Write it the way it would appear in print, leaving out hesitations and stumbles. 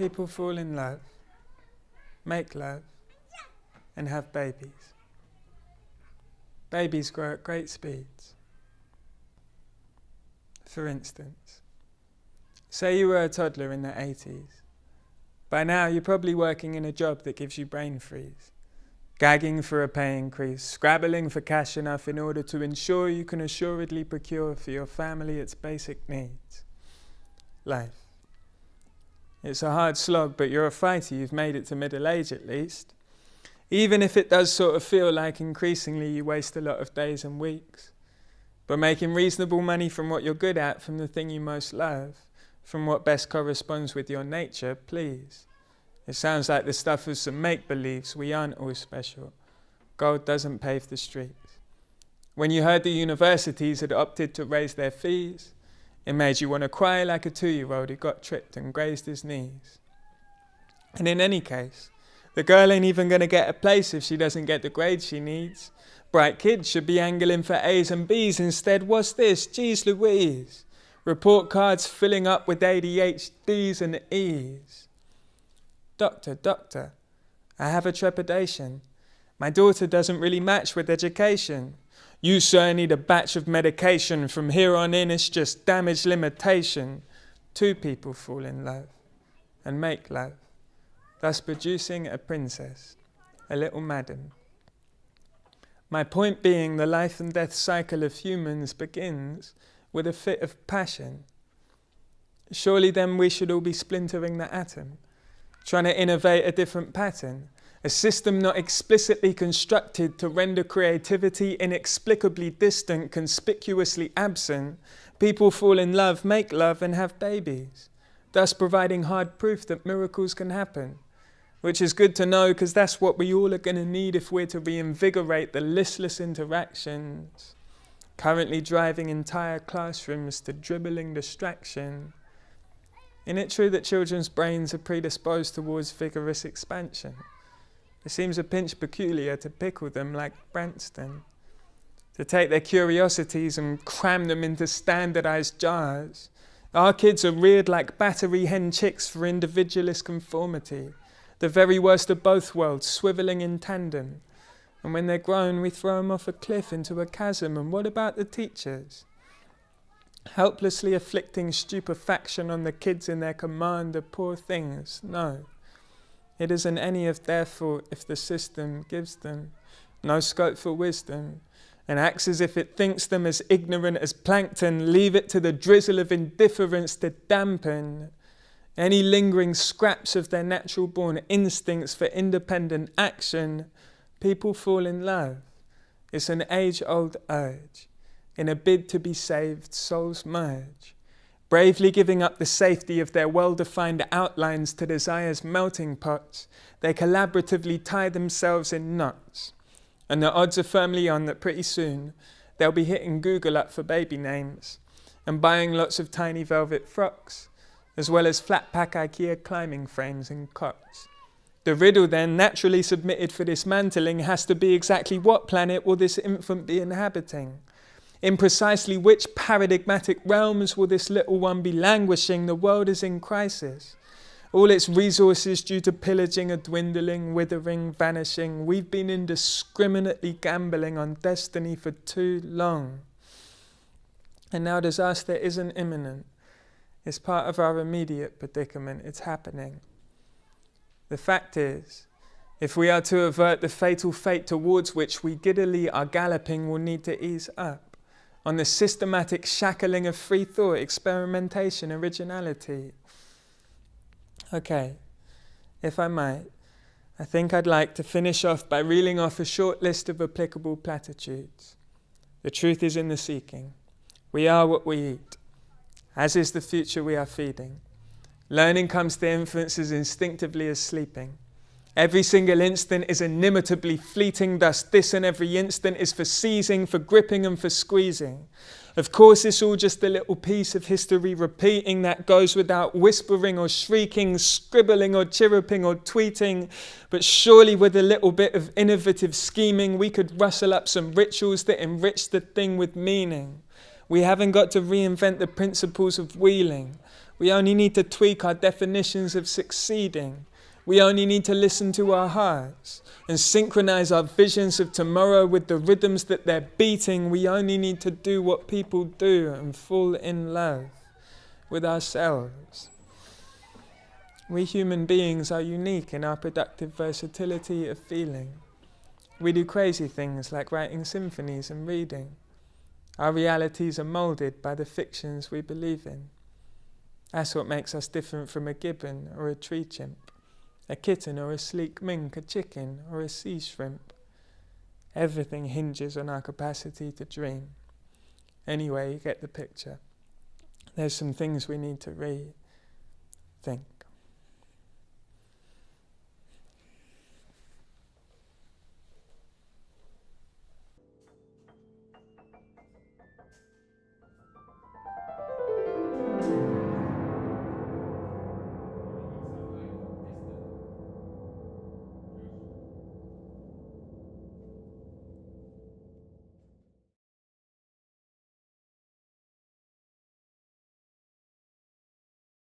People fall in love, make love, and have babies. Babies grow at great speeds. For instance, say you were a toddler in the 80s. By now you're probably working in a job that gives you brain freeze, gagging for a pay increase, scrabbling for cash enough in order to ensure you can assuredly procure for your family its basic needs. Life. It's a hard slog, but you're a fighter. You've made it to middle age at least. Even if it does sort of feel like increasingly you waste a lot of days and weeks. But making reasonable money from what you're good at, from the thing you most love, from what best corresponds with your nature, please. It sounds like the stuff of some make-believes. We aren't all special. Gold doesn't pave the streets. When you heard the universities had opted to raise their fees, it made you want to cry like a 2-year-old who got tripped and grazed his knees. And in any case, the girl ain't even going to get a place if she doesn't get the grades she needs. Bright kids should be angling for A's and B's. Instead, what's this? Geez Louise. Report cards filling up with ADHDs and E's. Doctor, I have a trepidation. My daughter doesn't really match with education. You, sir, need a batch of medication. From here on in, it's just damage limitation. 2 people fall in love and make love, thus producing a princess, a little madam. My point being, the life and death cycle of humans begins with a fit of passion. Surely then we should all be splintering the atom, trying to innovate a different pattern, a system not explicitly constructed to render creativity inexplicably distant, conspicuously absent. People fall in love, make love, and have babies, thus providing hard proof that miracles can happen, which is good to know because that's what we all are going to need if we're to reinvigorate the listless interactions currently driving entire classrooms to dribbling distraction. Isn't it true that children's brains are predisposed towards vigorous expansion? It seems a pinch peculiar to pickle them like Branston, to take their curiosities and cram them into standardized jars. Our kids are reared like battery hen chicks for individualist conformity, the very worst of both worlds, swiveling in tandem. And when they're grown, we throw them off a cliff into a chasm. And what about the teachers? Helplessly afflicting stupefaction on the kids in their command of poor things? No. It isn't any of their fault if the system gives them no scope for wisdom and acts as if it thinks them as ignorant as plankton. Leave it to the drizzle of indifference to dampen any lingering scraps of their natural-born instincts for independent action. People fall in love. It's an age-old urge. In a bid to be saved, souls merge, bravely giving up the safety of their well-defined outlines to desire's melting pots. They collaboratively tie themselves in knots. And the odds are firmly on that pretty soon they'll be hitting Google up for baby names and buying lots of tiny velvet frocks, as well as flat-pack IKEA climbing frames and cots. The riddle then, naturally submitted for dismantling, has to be exactly what planet will this infant be inhabiting? In precisely which paradigmatic realms will this little one be languishing? The world is in crisis. All its resources due to pillaging are dwindling, withering, vanishing. We've been indiscriminately gambling on destiny for too long. And now disaster isn't imminent. It's part of our immediate predicament. It's happening. The fact is, if we are to avert the fatal fate towards which we giddily are galloping, we'll need to ease up on the systematic shackling of free thought, experimentation, originality. Okay, if I might, I think I'd like to finish off by reeling off a short list of applicable platitudes. The truth is in the seeking. We are what we eat, as is the future we are feeding. Learning comes to infants as instinctively as sleeping. Every single instant is inimitably fleeting, thus this and every instant is for seizing, for gripping and for squeezing. Of course, it's all just a little piece of history repeating that goes without whispering or shrieking, scribbling or chirruping or tweeting. But surely with a little bit of innovative scheming, we could rustle up some rituals that enrich the thing with meaning. We haven't got to reinvent the principles of wheeling. We only need to tweak our definitions of succeeding. We only need to listen to our hearts and synchronize our visions of tomorrow with the rhythms that they're beating. We only need to do what people do and fall in love with ourselves. We human beings are unique in our productive versatility of feeling. We do crazy things like writing symphonies and reading. Our realities are moulded by the fictions we believe in. That's what makes us different from a gibbon or a tree chimp, a kitten or a sleek mink, a chicken or a sea shrimp. Everything hinges on our capacity to dream. Anyway, you get the picture. There's some things we need to rethink.